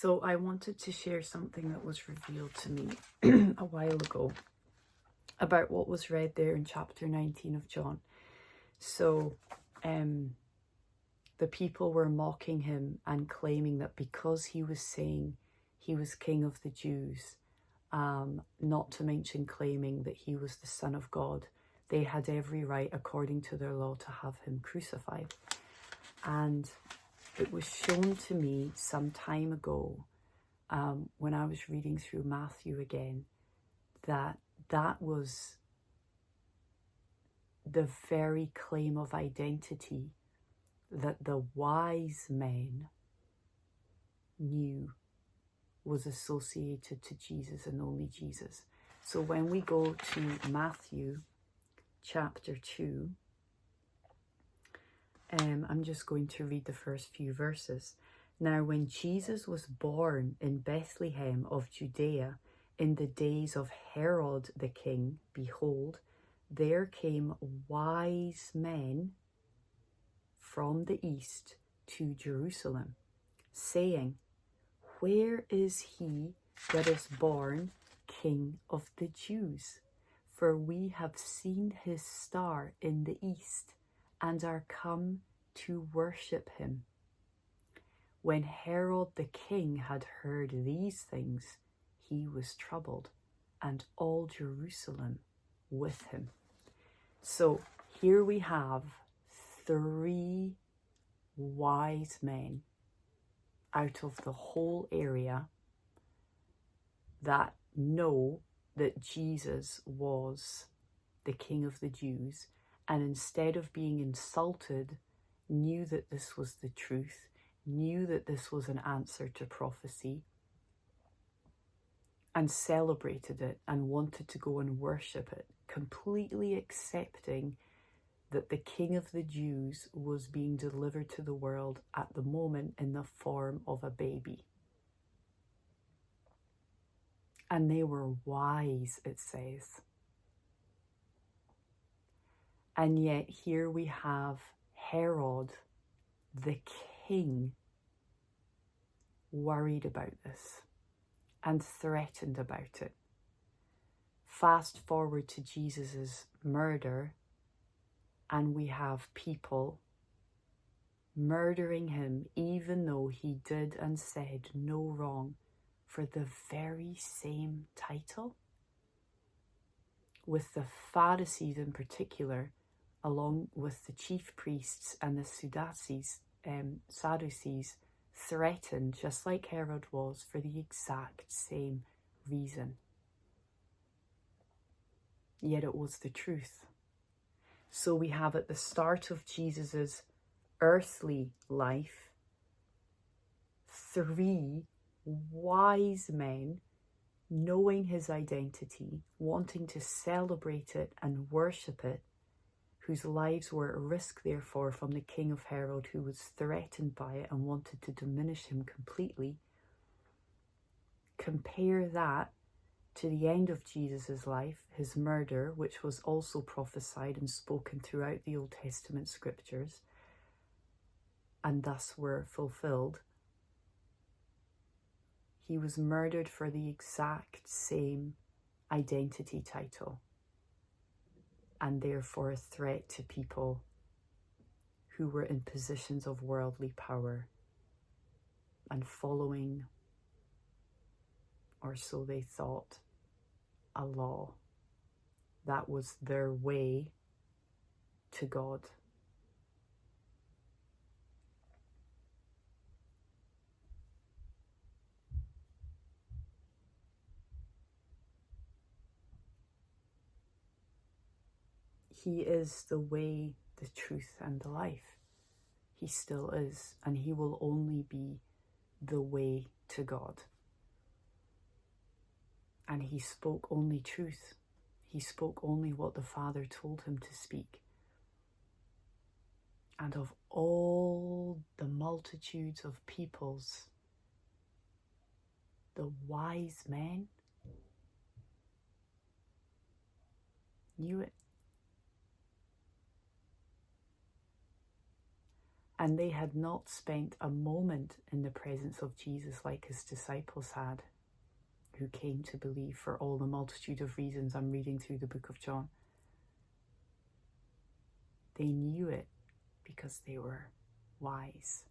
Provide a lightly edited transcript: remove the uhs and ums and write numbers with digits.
So I wanted to share something that was revealed to me a while ago about what was read there in chapter 19 of John. So the people were mocking him and claiming that because he was saying he was King of the Jews, not to mention claiming that he was the Son of God, they had every right, according to their law, to have him crucified. And it was shown to me some time ago, when I was reading through Matthew again, that was the very claim of identity that the wise men knew was associated to Jesus and only Jesus. So when we go to Matthew chapter 2, I'm just going to read the first few verses. Now, when Jesus was born in Bethlehem of Judea in the days of Herod the king, behold, there came wise men from the east to Jerusalem, saying, where is he that is born King of the Jews? For we have seen his star in the east, and are come to worship him. When Herod the king had heard these things, he was troubled, and all Jerusalem with him. So here we have 3 wise men out of the whole area that know that Jesus was the King of the Jews, and instead of being insulted, knew that this was the truth, knew that this was an answer to prophecy, and celebrated it and wanted to go and worship it, completely accepting that the King of the Jews was being delivered to the world at the moment in the form of a baby. And they were wise, it says. And yet here we have Herod the king worried about this and threatened about it. Fast forward to Jesus's murder, and we have people murdering him even though he did and said no wrong, for the very same title, with the Pharisees in particular, along with the chief priests and the Sadducees, threatened, just like Herod was, for the exact same reason. Yet it was the truth. So we have at the start of Jesus's earthly life, 3 wise men knowing his identity, wanting to celebrate it and worship it, whose lives were at risk therefore from the king of Herod, who was threatened by it and wanted to diminish him completely. Compare that to the end of Jesus's life, his murder, which was also prophesied and spoken throughout the Old Testament scriptures, and thus were fulfilled. He was murdered for the exact same identity title, and therefore a threat to people who were in positions of worldly power and following, or so they thought, a law that was their way to God. He is the way, the truth, and the life. He still is, and he will only be the way to God. And he spoke only truth. He spoke only what the Father told him to speak. And of all the multitudes of peoples, the wise men knew it. And they had not spent a moment in the presence of Jesus like his disciples had, who came to believe for all the multitude of reasons I'm reading through the book of John. They knew it because they were wise.